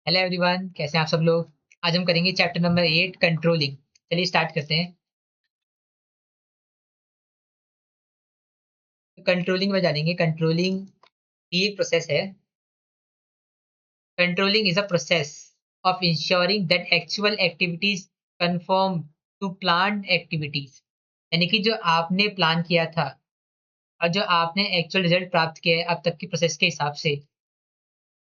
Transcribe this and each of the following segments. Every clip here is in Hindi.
हेलो एवरीवन, कैसे हैं आप सब लोग। आज हम करेंगे चैप्टर नंबर 8 कंट्रोलिंग। चलिए स्टार्ट करते हैं। कंट्रोलिंग में जानेंगे। कंट्रोलिंग ये एक प्रोसेस है। Controlling is a process of ensuring that actual activities conform to planned activities. यानी कि जो आपने प्लान किया था और जो आपने एक्चुअल रिजल्ट प्राप्त किया है अब तक की प्रोसेस के हिसाब से,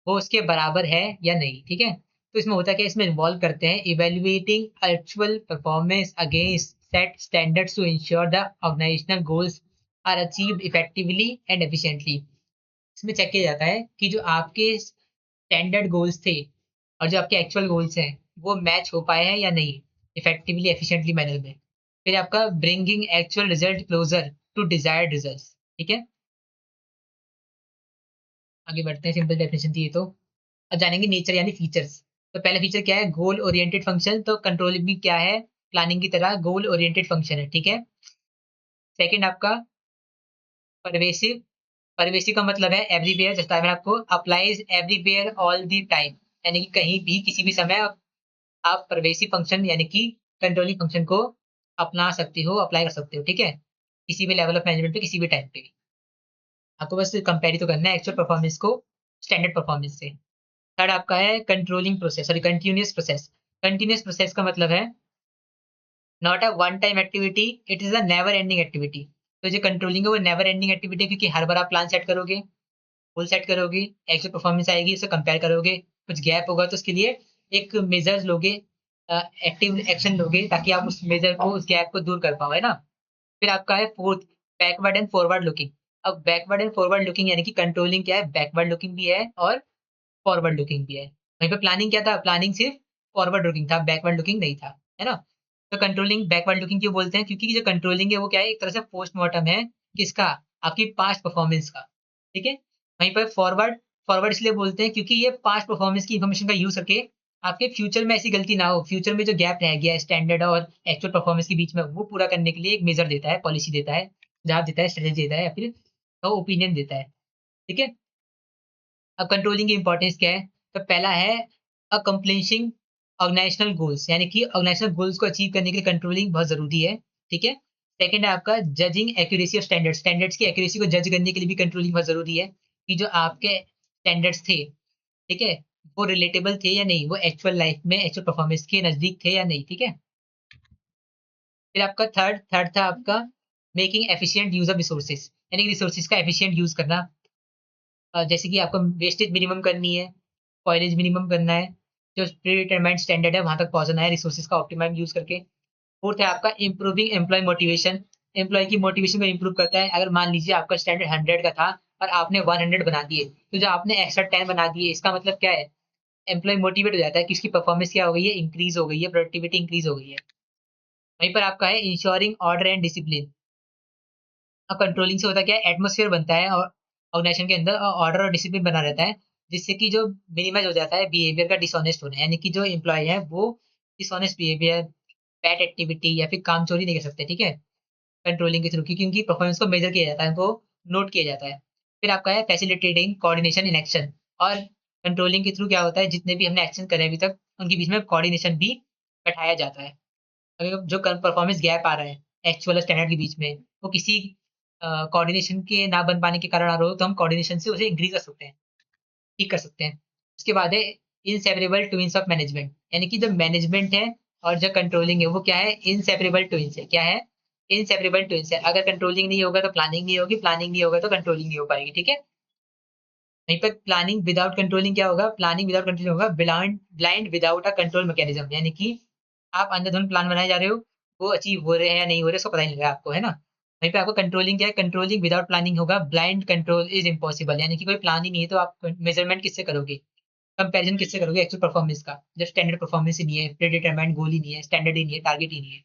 वो उसके बराबर है या नहीं। ठीक है, तो इसमें होता क्या है, इसमें इन्वॉल्व करते हैं evaluating actual performance against set standards to ensure the organizational goals are achieved effectively and efficiently. इसमें चेक किया जाता है कि जो आपके स्टैंडर्ड गोल्स थे और जो आपके एक्चुअल गोल्स हैं वो मैच हो पाए हैं या नहीं, इफेक्टिवली एफिशिएंटली मैनर में। फिर आपका bringing actual result closer to desired results. ठीक है, आगे बढ़ते हैं। सिंपल डेफिनेशन थी ये तो। अब जानेंगे नेचर यानी फीचर्स। तो पहला फीचर क्या है, गोल ओरिएंटेड फंक्शन। तो कंट्रोलिंग भी क्या है, प्लानिंग की तरह गोल ओरिएंटेड फंक्शन है। ठीक है। सेकंड आपका परवेसिव। परवेसिव का मतलब है एवरीवेयर, जैसा मैंने आपको applies everywhere all the time. यानी कि कहीं भी किसी भी समय आप परवेसिव फंक्शन यानी कि कंट्रोलिंग फंक्शन को अपना सकते हो, अप्लाई कर सकते हो। ठीक है, किसी भी लेवल ऑफ मैनेजमेंट पे, किसी भी टाइम पे। आपको बस कंपेयर तो करना है एक्चुअल परफॉर्मेंस को स्टैंडर्ड परफॉर्मेंस से। थर्ड आपका है controlling process, sorry continuous process. Continuous process का मतलब है not a one time activity, it is a never ending activity. तो जो कंट्रोलिंग है वो नेवर एंडिंग एक्टिविटी है, क्योंकि हर बार आप प्लान सेट करोगे, गोल सेट करोगे, एक्चुअल परफॉर्मेंस आएगी, उसे कंपेयर करोगे, कुछ गैप होगा तो उसके लिए एक मेजर्स लोगे, एक्टिव एक्शन लोगे, ताकि आप उस मेजर को, उस गैप को दूर कर पाओ, है ना। फिर आपका है fourth backward and forward looking. अब बैकवर्ड एंड फॉरवर्ड लुकिंग यानी कि कंट्रोलिंग क्या है, बैकवर्ड लुकिंग भी है और फॉरवर्ड लुकिंग भी है। वहीं पे प्लानिंग क्या था, प्लानिंग सिर्फ फॉरवर्ड लुकिंग था, बैकवर्ड लुकिंग नहीं था, है ना। तो कंट्रोलिंग बैकवर्ड लुकिंग क्यों बोलते हैं, क्योंकि जो कंट्रोलिंग है वो क्या है, एक तरह से पोस्टमार्टम है किसका, आपकी पास्ट परफॉर्मेंस का। ठीक है। वहीं पर फॉरवर्ड, फॉरवर्ड इसलिए बोलते हैं क्योंकि ये पास्ट परफॉर्मेंस की इंफॉर्मेशन का यूज करके आपके फ्यूचर में ऐसी गलती ना हो, फ्यूचर में जो गैप रह गया है स्टैंडर्ड और एक्चुअल परफॉर्मेंस के बीच में, वो पूरा करने के लिए एक मेजर देता है, पॉलिसी देता है, जवाब देता है, स्ट्रेटेजी देता है, या फिर ओपिनियन देता है। ठीक है। अब कंट्रोलिंग की इंपॉर्टेंस क्या है, तो पहला है अकम्प्लिशिंग ऑर्गेनाइजेशनल गोल्स, यानी कि ऑर्गेनाइजेशनल गोल्स को अचीव करने के लिए कंट्रोलिंग बहुत जरूरी है। ठीक है। सेकंड है आपका judging accuracy of standards, standards की एक्यूरेसी को जज करने के लिए भी कंट्रोलिंग बहुत जरूरी है, कि जो आपके स्टैंडर्ड्स थे, ठीक है, वो रिलेटेबल थे या नहीं, वो एक्चुअल लाइफ में एक्चुअल परफॉर्मेंस के नजदीक थे या नहीं। ठीक है। फिर आपका थर्ड थर्ड था आपका making efficient use of resources, यानी रिसोर्सेज का एफिशिएंट यूज करना। जैसे कि आपको वेस्टेज मिनिमम करनी है, कॉलेज मिनिमम करना है, जो प्री डिटरमाइंड स्टैंडर्ड है वहां तक पहुंचना है रिसोर्सेज का ऑप्टिमम यूज करके। फोर्थ है आपका इंप्रूविंग एम्प्लॉय मोटिवेशन। एम्प्लॉय की मोटिवेशन को इंप्रूव करता है। अगर मान लीजिए आपका स्टैंडर्ड 100 का था और आपने 100 बना दिए, तो जो आपने एक्स्ट्रा 10 बना दिए, इसका मतलब क्या है, एम्प्लॉय मोटिवेट हो जाता है कि उसकी परफॉर्मेंस क्या हो गई है, इंक्रीज हो गई है, प्रोडक्टिविटी इंक्रीज हो गई है। वहीं पर आपका है इंश्योरिंग ऑर्डर एंड डिसिप्लिन। अब कंट्रोलिंग से होता क्या है, एटमोसफियर बनता है और ऑर्गेनाइजेशन के अंदर ऑर्डर और डिसिप्लिन बना रहता है, जिससे कि जो मिनिमाइज हो जाता है बिहेवियर का डिसऑनेस्ट होना, यानी कि जो एम्प्लॉय है वो डिसऑनेस्ट बिहेवियर, बैड एक्टिविटी या फिर काम चोरी नहीं कर सकते। ठीक है, कंट्रोलिंग के थ्रू, क्योंकि उनकी परफॉर्मेंस को मेजर किया जाता है, उनको नोट किया जाता है। फिर आपका है फैसिलिटेटिंग कोऑर्डिनेशन इन एक्शन। और कंट्रोलिंग के थ्रू क्या होता है, जितने भी हमने एक्शन करे अभी तक, उनके बीच में कोऑर्डिनेशन भी बैठाया जाता है। अगर जो परफॉर्मेंस गैप आ रहा है एक्चुअल स्टैंडर्ड के बीच में, वो किसी कोऑर्डिनेशन के ना बन पाने के कारण आ रहा हो, तो हम कोऑर्डिनेशन से उसे इंक्रीज कर सकते हैं, ठीक कर सकते हैं। उसके बाद है इनसेपरेबल ट्विंस ऑफ मैनेजमेंट, यानी कि जो मैनेजमेंट है और जो कंट्रोलिंग है वो क्या है, इनसेपरेबल ट्विंस है। क्या है, इनसेपरेबल ट्विंस है। अगर कंट्रोलिंग नहीं होगा तो प्लानिंग नहीं होगी, प्लानिंग नहीं होगा तो कंट्रोलिंग नहीं हो पाएगी। ठीक है। वहीं पर प्लानिंग विदाउट कंट्रोलिंग क्या होगा, प्लानिंग विदाउट कंट्रोलिंग होगा blind blind without a control mechanism, यानी कि आप अंधाधुंध प्लान बनाए जा रहे हो, वो अचीव हो रहे हैं या नहीं हो रहे, उसको पता ही नहीं लगा आपको, है ना। वहीं पे आपको कंट्रोलिंग क्या है, कंट्रोलिंग विदाउट प्लानिंग होगा ब्लाइंड कंट्रोल इज इम्पॉसिबल, यानी कि कोई प्लान ही नहीं है तो आप मेजरमेंट किससे करोगे, कंपैरिजन किससे करोगे एक्चुअल परफॉर्मेंस का, जब स्टैंडर्ड परफॉर्मेंस ही नहीं है, प्रीडिटरमाइंड गोल ही नहीं है, स्टैंडर्ड ही नहीं है, टारगेट ही नहीं है।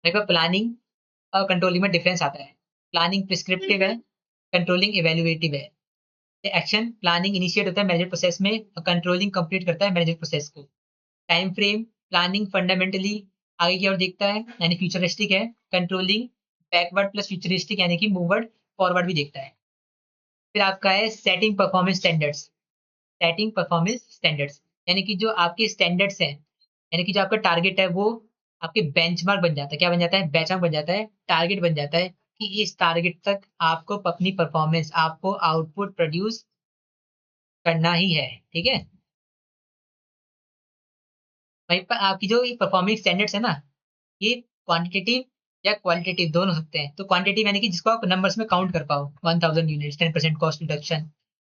देखो प्लानिंग और कंट्रोलिंग में डिफरेंस आता है। प्लानिंग प्रिस्क्रिप्टिव है, कंट्रोलिंग इवेल्युएटिव है। एक्शन प्लानिंग इनिशिएट होता है मैनेजर प्रोसेस में, और कंट्रोलिंग कंप्लीट करता है मैनेजर प्रोसेस को। टाइम फ्रेम प्लानिंग फंडामेंटली आगे की ओर देखता है, यानी फ्यूचरिस्टिक है। कंट्रोलिंग बैकवर्ड प्लस फ्यूचरिस्टिक, यानी कि मूववर्ड फॉरवर्ड भी देखता है। फिर आपका है setting performance standards. Setting performance standards, यानी कि जो आपके स्टैंडर्ड्स हैं, यानी कि जो आपका टारगेट है वो आपके बेंचमार्क बन जाता है। क्या बन जाता है? बेंचमार्क बन जाता है, टारगेट बन जाता है कि इस टारगेट तक आपको अपनी परफॉर्मेंस, आपको आउटपुट प्रोड्यूस करना ही है, ठीक है? वहीं पर आपकी जो ये परफॉर्मेंस स्टैंडर्ड्स है ना, ये क्वांटिटेटिव या क्वालिटेटिव दोनों हो सकते हैं। तो क्वांटिटेटिव यानी कि जिसको आप नंबर्स में काउंट कर पाओ, 1000 यूनिट्स, 10% कॉस्ट रिडक्शन।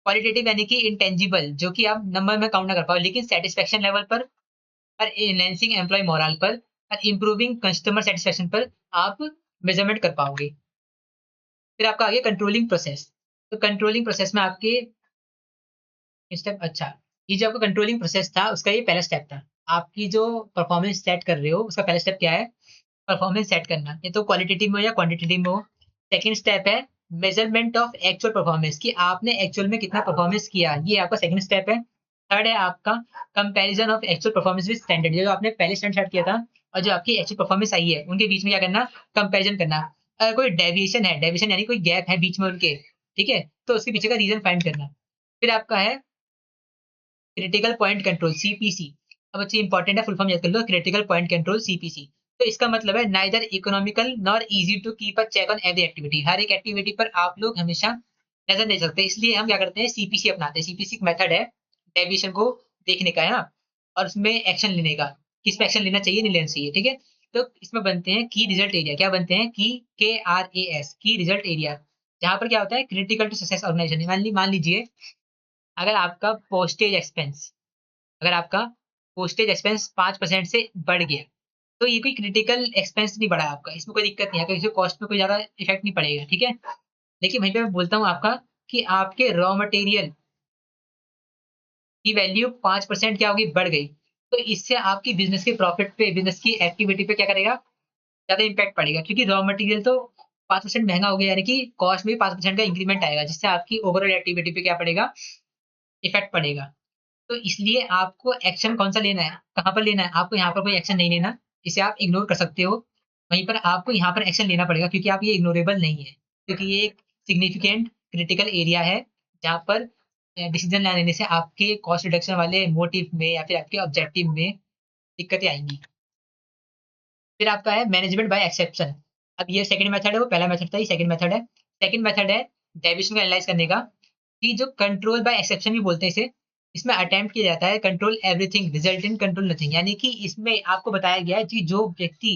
क्वालिटेटिव यानी कि इंटेंजिबल, जो कि आप नंबर में काउंट ना कर पाओ, लेकिन सेटिस्फेक्शन लेवल पर और एनहांसिंग एम्प्लॉय मोरल पर और इंप्रूविंग कस्टमर सेटिस्फेक्शन पर आप मेजरमेंट कर पाओगे। फिर आपका आ गया कंट्रोलिंग प्रोसेस। तो कंट्रोलिंग प्रोसेस में आपके स्टेप, अच्छा, ये जो आपका कंट्रोलिंग प्रोसेस था उसका ये पहला स्टेप था। आपकी जो परफॉर्मेंस सेट कर रहे हो उसका पहला स्टेप क्या है? परफॉर्मेंस सेट करना, ये तो क्वालिटेटिव में हो या क्वांटिटेटिव में हो। सेकंड स्टेप है मेजरमेंट ऑफ एक्चुअल परफॉर्मेंस, कि आपने एक्चुअल में कितना परफॉर्मेंस किया, ये आपका सेकंड स्टेप है। थर्ड है आपका comparison of actual performance with standard, जो आपने पहले स्टैंडर्ड सेट किया था और जो आपकी एक्चुअल परफॉर्मेंस आई है उनके बीच में क्या करना? कंपैरिजन करना। अगर कोई डेविएशन है, डेविएशन यानी कोई गैप है बीच में उनके, ठीक है, तो उसके पीछे का रीजन फाइंड करना। फिर आपका है क्रिटिकल पॉइंट कंट्रोल, सीपीसी। अब अच्छी इंपॉर्टेंट है, फुल फॉर्म याद कर लो, क्रिटिकल पॉइंट कंट्रोल, सीपीसी। तो इसका मतलब है neither economical nor easy to keep a check on every activity, हर एक एक्टिविटी पर आप लोग हमेशा नजर नहीं सकते, इसलिए हम क्या करते हैं? सीपीसी अपनाते हैं। सीपीसी मेथड है डेविएशन को देखने का, है ना, और उसमें एक्शन लेने का, किस पे एक्शन लेना चाहिए, नहीं लेना चाहिए, ठीक है। तो इसमें बनते हैं की रिजल्ट एरिया, क्या बनते हैं? KRAS, की रिजल्ट एरिया, जहां पर क्या होता है? Critical to success organization. मान लीजिए अगर आपका पोस्टेज एक्सपेंस, अगर आपका पोस्टेज एक्सपेंस 5% से बढ़ गया, तो ये कोई क्रिटिकल एक्सपेंस नहीं बढ़ा है आपका, इसमें कोई दिक्कत नहीं है, इससे कॉस्ट में कोई ज़्यादा इफेक्ट नहीं पड़ेगा, ठीक है। लेकिन वहीं पे मैं बोलता हूँ आपका कि आपके रॉ मटेरियल की वैल्यू 5% क्या होगी? बढ़ गई, तो इससे आपकी बिजनेस के प्रॉफिट पे, बिजनेस की एक्टिविटी पे क्या करेगा? ज़्यादा इम्पैक्ट पड़ेगा, क्योंकि रॉ मटेरियल तो 5% महंगा हो गया, यानी कि कॉस्ट में भी 5% का इंक्रीमेंट आएगा, जिससे आपकी ओवरऑल एक्टिविटी पे क्या पड़ेगा? इफेक्ट पड़ेगा। तो इसलिए आपको एक्शन कौन-सा लेना है, कहाँ पर लेना है? आपको यहाँ पर कोई एक्शन नहीं लेना, इसे आप इग्नोर कर सकते हो। वहीं पर आपको यहाँ पर एक्शन लेना पड़ेगा, क्योंकि आप ये इग्नोरेबल नहीं है, क्योंकि ये एक सिग्निफिकेंट क्रिटिकल एरिया है, जहाँ पर डिसीजन ना लेने से आपके कॉस्ट रिडक्शन वाले मोटिव में या फिर आपके ऑब्जेक्टिव में दिक्कतें आएँगी। फिर आपका है मैनेजमेंट बाय एक्सेप्शन। अब ये सेकंड मेथड है, वो पहला मेथड था, ये सेकंड मेथड है। सेकंड मेथड है डेविएशन को एनालाइज़ करने का, कि जो कंट्रोल बाय एक्सेप्शन भी बोलते हैं इसे। इसमें अटेम्प्ट किया जाता है control everything result in control nothing, यानी कि इसमें आपको बताया गया है कि जो व्यक्ति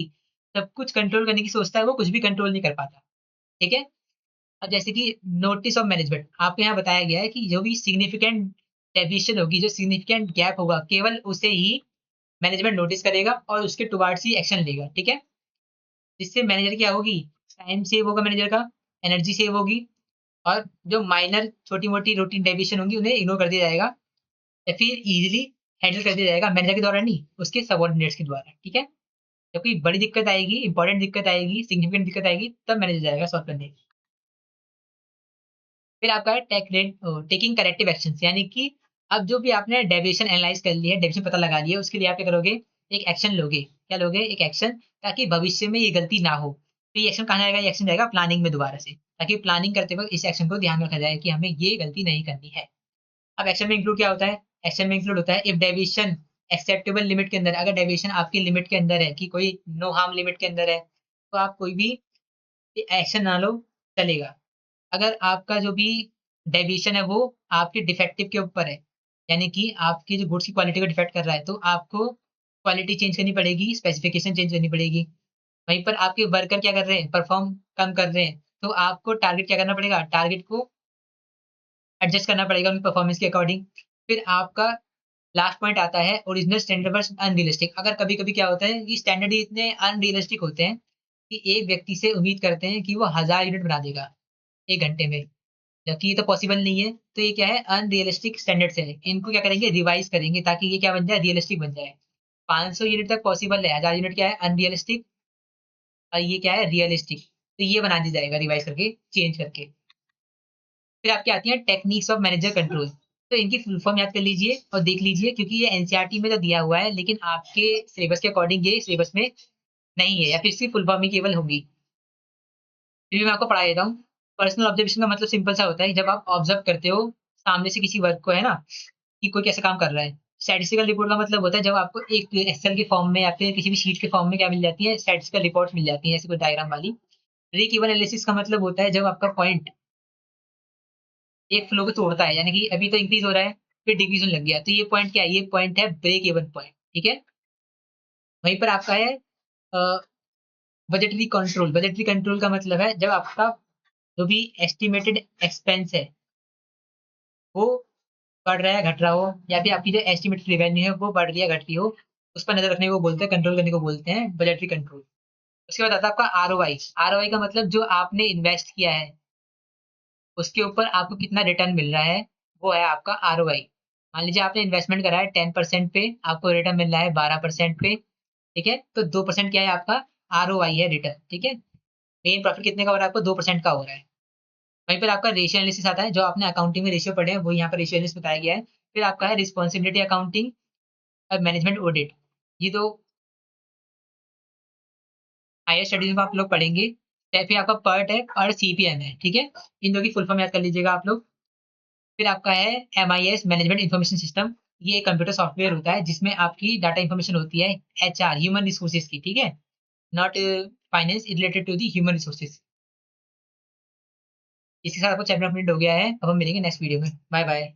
सब कुछ कंट्रोल करने की सोचता है वो कुछ भी कंट्रोल नहीं कर पाता, ठीक है। अब जैसे कि नोटिस ऑफ मैनेजमेंट, आपको यहाँ बताया गया है कि जो भी सिग्निफिकेंट डेविएशन होगी, जो सिग्निफिकेंट गैप होगा, केवल उसे ही मैनेजमेंट नोटिस करेगा और उसके टुवार्ड्स ही एक्शन लेगा, ठीक है। जिससे मैनेजर क्या होगी? टाइम सेव होगा मैनेजर का, एनर्जी सेव होगी, और जो माइनर छोटी-मोटी रूटीन डेविएशन होंगी उन्हें इग्नोर कर दिया जाएगा, या फिर ईज़िली हैंडल कर दिया जाएगा मैनेजर के द्वारा नहीं, उसके सबऑर्डिनेट्स के द्वारा, ठीक है? जब कोई बड़ी दिक्कत आएगी, इंपॉर्टेंट दिक्कत आएगी, सिग्निफिकेंट दिक्कत आएगी, तब मैनेजर जाएगा सॉल्व करने। फिर आपका है टेकिंग करेक्टिव एक्शंस, यानी कि अब जो भी आपने डेविएशन एनालाइज़ कर लिया है, डेविएशन पता लगा लिया है, उसके लिए आप क्या करोगे? एक एक्शन लोगे। क्या लोगे? एक एक्शन, ताकि भविष्य में ये गलती ना हो। तो ये एक्शन कहाँ जाएगा? ये एक्शन जाएगा प्लानिंग में दोबारा से, ताकि प्लानिंग करते वक़्त इस एक्शन को ध्यान में रखा जाए कि हमें ये गलती नहीं करनी है। अब एक्शन में इंक्लूड क्या होता है? एक्शन में इंक्लूड होता है इफ डेविएशन एक्सेप्टेबल लिमिट के अंदर, अगर डेविएशन आपकी लिमिट के अंदर है, कि कोई नो हार्म लिमिट के अंदर है, तो आप कोई भी एक्शन ना लो, चलेगा। अगर आपका जो भी डेविएशन है वो आपके डिफेक्टिव के ऊपर है, यानी कि आपकी जो गुड्स की क्वालिटी को डिफेक्ट कर रहा है, तो आपको क्वालिटी चेंज करनी पड़ेगी, स्पेसिफिकेशन चेंज करनी पड़ेगी। वहीं पर आपके वर्कर क्या कर रहे हैं? परफॉर्म कम कर रहे हैं, तो आपको टारगेट क्या करना पड़ेगा? टारगेट को एडजस्ट करना पड़ेगा उनकी परफॉर्मेंस के अकॉर्डिंग। फिर आपका लास्ट पॉइंट आता है ओरिजिनल स्टैंडर्ड वर्सेस अनरियलिस्टिक। अगर कभी-कभी क्या होता है कि स्टैंडर्ड ही इतने अनरियलिस्टिक होते हैं कि एक व्यक्ति से उम्मीद करते हैं कि वो 1000 यूनिट बना देगा 1 घंटे में, जबकि ये तो पॉसिबल नहीं है। तो ये क्या है? अनरियलिस्टिक स्टैंडर्ड्स है। इनको क्या करेंगे? रिवाइज़ करेंगे, ताकि ये क्या बन जाए? रियलिस्टिक बन जाए। 500 यूनिट तक पॉसिबल है, 1000 यूनिट क्या है? अनरियलिस्टिक, और ये क्या है? रियलिस्टिक। तो ये बना दिया जाएगा रिवाइज़ करके, चेंज करके। फिर आपकी आती हैं टेक्निक्स ऑफ मैनेजर कंट्रोल। तो इनकी फुल फॉर्म याद कर लीजिए और देख लीजिए, क्योंकि ये एनसीईआरटी में तो दिया हुआ है, लेकिन आपके सिलेबस के अकॉर्डिंग ये सिलेबस में नहीं है, या फिर इसकी फुल फॉर्म ही केवल होगी। फिर भी मैं आपको पढ़ा देता हूँ। पर्सनल ऑब्जर्वेशन का मतलब सिंपल सा होता है कि जब आप ऑब्जर्व करते हो सामने से किसी वर्क को, है ना, कि कोई कैसे काम कर रहा है। स्टैटिस्टिकल रिपोर्ट का मतलब होता है जब आपको एक एक्सेल के फॉर्म में या फिर किसी भी शीट के फॉर्म में क्या मिल जाती है, स्टैटिस्टिकल रिपोर्ट मिल जाती है, ऐसे कोई डायग्राम वाली। ब्रेक इवन एनालिसिस का मतलब होता है जब आपका पॉइंट एक फ्लो को तोड़ता है, यानी कि अभी तो इंक्रीज हो रहा है फिर डिक्रीज होने लग गया, तो ये पॉइंट क्या है, ये पॉइंट है ब्रेक इवन पॉइंट, ठीक है। वहीं पर आपका है बजटरी कंट्रोल। बजटरी कंट्रोल का मतलब है जब आपका जो भी एस्टिमेटेड एक्सपेंस है वो बढ़ रहा है, घट रहा हो, या फिर आपकी जो एस्टिमेटेड रेवेन्यू है वो बढ़ रही है, घट रही हो, उस पर नजर रखने को बोलते हैं, कंट्रोल करने को बोलते हैं बजटरी कंट्रोल। उसके बाद आता है आपका आरओआई। आरओआई का मतलब जो आपने इन्वेस्ट किया है उसके ऊपर आपको कितना रिटर्न मिल रहा है, वो है आपका आरओआई। मान लीजिए आपने इन्वेस्टमेंट करा है 10% पे, आपको रिटर्न मिल रहा है 12% पे, ठीक है, तो 2% क्या है आपका आरओआई है, रिटर्न, ठीक है। मेन प्रॉफिट कितने का हो रहा है, आपको 2% का हो रहा है। वहीं पर आपका रेशियो एनालिसिस आता है, जो आपने अकाउंटिंग में रेशियो पढ़े हैं वो यहाँ पर रेशियो एनालिसिस बताया गया है। फिर आपका है रिस्पॉन्सिबिलिटी अकाउंटिंग और मैनेजमेंट ऑडिट। ये दो हायर स्टडीज में आप लोग पढ़ेंगे। फिर आपका पर्ट है, पर्ट सीपीएम है, ठीक है। इन दो की फुल फॉर्म याद कर लीजिएगा आप लोग। फिर आपका है एमआईएस, मैनेजमेंट इंफॉर्मेशन सिस्टम। ये एक कंप्यूटर सॉफ्टवेयर होता है जिसमें आपकी डाटा इंफॉर्मेशन होती है, एचआर, ह्यूमन रिसोर्सेज की, ठीक है, not finance, related to the human resources. इसके साथ आपको चैप्टर कंप्लीट हो गया है। अब हम मिलेंगे नेक्स्ट वीडियो में। Bye bye.